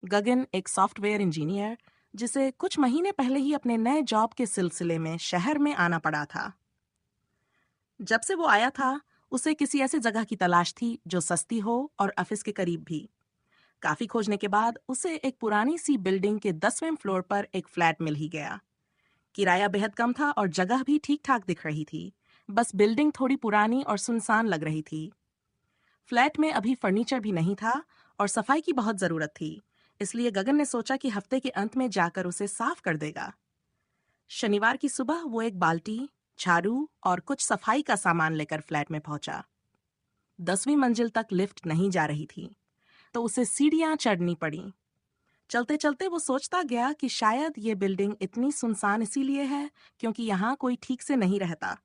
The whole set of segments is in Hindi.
गगन एक सॉफ्टवेयर इंजीनियर जिसे कुछ महीने पहले ही अपने नए जॉब के सिलसिले में शहर में आना पड़ा था। जब से वो आया था, उसे किसी ऐसी जगह की तलाश थी जो सस्ती हो और ऑफिस के करीब भी। काफी खोजने के बाद उसे एक पुरानी सी बिल्डिंग के 10वें फ्लोर पर एक फ्लैट मिल ही गया। किराया बेहद कम था और जगह भी ठीक ठाक दिख रही थी। बस बिल्डिंग थोड़ी पुरानी और सुनसान लग रही थी। फ्लैट में अभी फर्नीचर भी नहीं था और सफाई की बहुत जरूरत थी। इसलिए गगन ने सोचा कि हफ्ते के अंत में जाकर उसे साफ कर देगा। शनिवार की सुबह वो एक बाल्टी, झाड़ू और कुछ सफाई का सामान लेकर फ्लैट में पहुंचा। 10वीं मंजिल तक लिफ्ट नहीं जा रही थी, तो उसे सीढ़ियां चढ़नी पड़ी। चलते चलते वो सोचता गया कि शायद ये बिल्डिंग इतनी सुनसान इसीलिए है क्योंकि यहाँ कोई ठीक से नहीं रहता।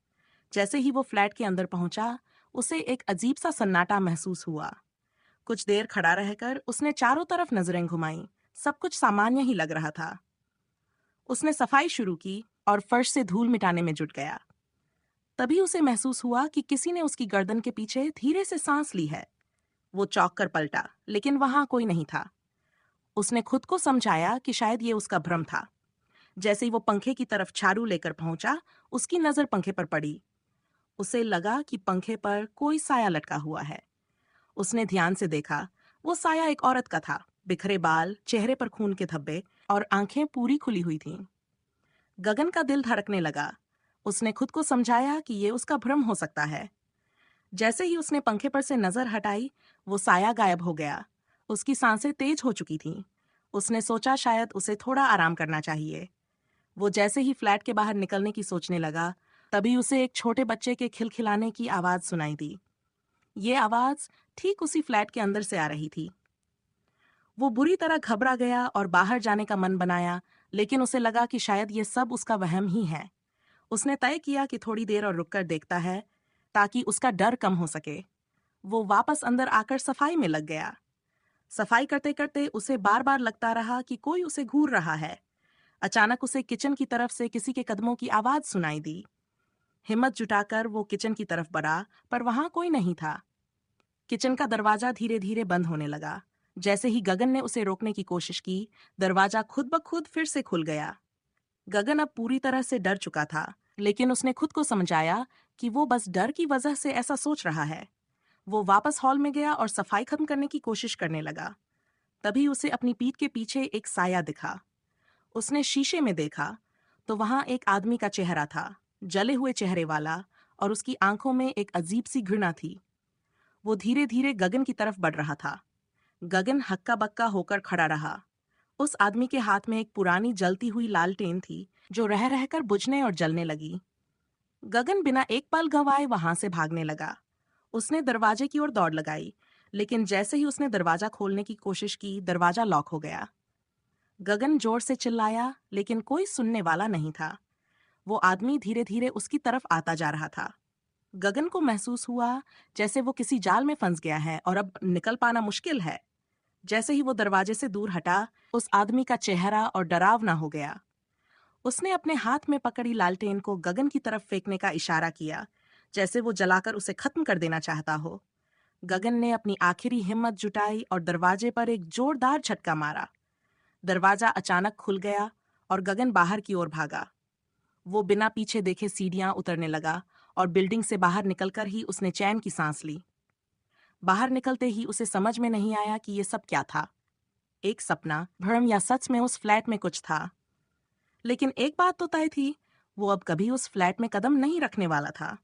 जैसे ही वो फ्लैट के अंदर पहुंचा, उसे एक अजीब सा सन्नाटा महसूस हुआ। कुछ देर खड़ा रहकर उसने चारों तरफ नजरें घुमाईं। सब कुछ सामान्य ही लग रहा था। उसने सफाई शुरू की और फर्श से धूल मिटाने में जुट गया। तभी उसे महसूस हुआ कि किसी ने उसकी गर्दन के पीछे धीरे से सांस ली है। वो चौंक कर पलटा, लेकिन वहां कोई नहीं था। उसने खुद को समझाया कि शायद ये उसका भ्रम था। जैसे ही वो पंखे की तरफ झाड़ू लेकर पहुंचा, उसकी नजर पंखे पर पड़ी। उसे लगा कि पंखे पर कोई साया लटका हुआ है। उसने ध्यान से देखा। वो साया एक औरत का था। बिखरे बाल, चेहरे पर खून के धब्बे और आंखें पूरी खुली हुई थीं। गगन का दिल धड़कने लगा। उसने खुद को समझाया कि ये उसका भ्रम हो सकता है। जैसे ही उसने पंखे पर से नजर हटाई, वो साया गायब हो गया। उसकी सांसें तेज हो चुकी थीं। उसने सोचा शायद उसे थोड़ा आराम करना चाहिए। वो जैसे ही फ्लैट के बाहर निकलने की सोचने लगा, तभी उसे एक छोटे बच्चे के खिलखिलाने की आवाज सुनाई दी। ये आवाज ठीक उसी फ्लैट के अंदर से आ रही थी। वो बुरी तरह घबरा गया और बाहर जाने का मन बनाया, लेकिन उसे लगा कि शायद ये सब उसका वहम ही है। उसने तय किया कि थोड़ी देर और रुककर देखता है, ताकि उसका डर कम हो सके। वो वापस अंदर आकर सफाई में लग गया। सफाई करते करते उसे बार बार लगता रहा कि कोई उसे घूर रहा है। अचानक उसे किचन की तरफ से किसी के कदमों की आवाज सुनाई दी। हिम्मत जुटाकर वो किचन की तरफ बढ़ा, पर वहां कोई नहीं था। किचन का दरवाजा धीरे धीरे बंद होने लगा। जैसे ही गगन ने उसे रोकने की कोशिश की, दरवाजा खुद ब खुद फिर से खुल गया। गगन अब पूरी तरह से डर चुका था, लेकिन उसने खुद को समझाया कि वो बस डर की वजह से ऐसा सोच रहा है। वो वापस हॉल में गया और सफाई खत्म करने की कोशिश करने लगा। तभी उसे अपनी पीठ के पीछे एक साया दिखा। उसने शीशे में देखा, तो वहां एक आदमी का चेहरा था, जले हुए चेहरे वाला, और उसकी आंखों में एक अजीब सी घृणा थी। वो धीरे धीरे गगन की तरफ बढ़ रहा था। गगन हक्का बक्का होकर खड़ा रहा। उस आदमी के हाथ में एक पुरानी जलती हुई लालटेन थी, जो रह रहकर बुझने और जलने लगी। गगन बिना एक पल गंवाए वहां से भागने लगा। उसने दरवाजे की ओर दौड़ लगाई, लेकिन जैसे ही उसने दरवाजा खोलने की कोशिश की, दरवाजा लॉक हो गया। गगन जोर से चिल्लाया, लेकिन कोई सुनने वाला नहीं था। वो आदमी धीरे धीरे उसकी तरफ आता जा रहा था। गगन को महसूस हुआ जैसे वो किसी जाल में फंस गया है और अब निकल पाना मुश्किल है। जैसे ही वो दरवाजे से दूर हटा, उस आदमी का चेहरा और डरावना हो गया। उसने अपने हाथ में पकड़ी लालटेन को गगन की तरफ फेंकने का इशारा किया, जैसे वो जलाकर उसे खत्म कर देना चाहता हो। गगन ने अपनी आखिरी हिम्मत जुटाई और दरवाजे पर एक जोरदार झटका मारा। दरवाजा अचानक खुल गया और गगन बाहर की ओर भागा। वो बिना पीछे देखे सीढ़ियां उतरने लगा और बिल्डिंग से बाहर निकलकर ही उसने चैन की सांस ली। बाहर निकलते ही उसे समझ में नहीं आया कि ये सब क्या था। एक सपना, भ्रम या सच में उस फ्लैट में कुछ था। लेकिन एक बात तो तय थी, वो अब कभी उस फ्लैट में कदम नहीं रखने वाला था।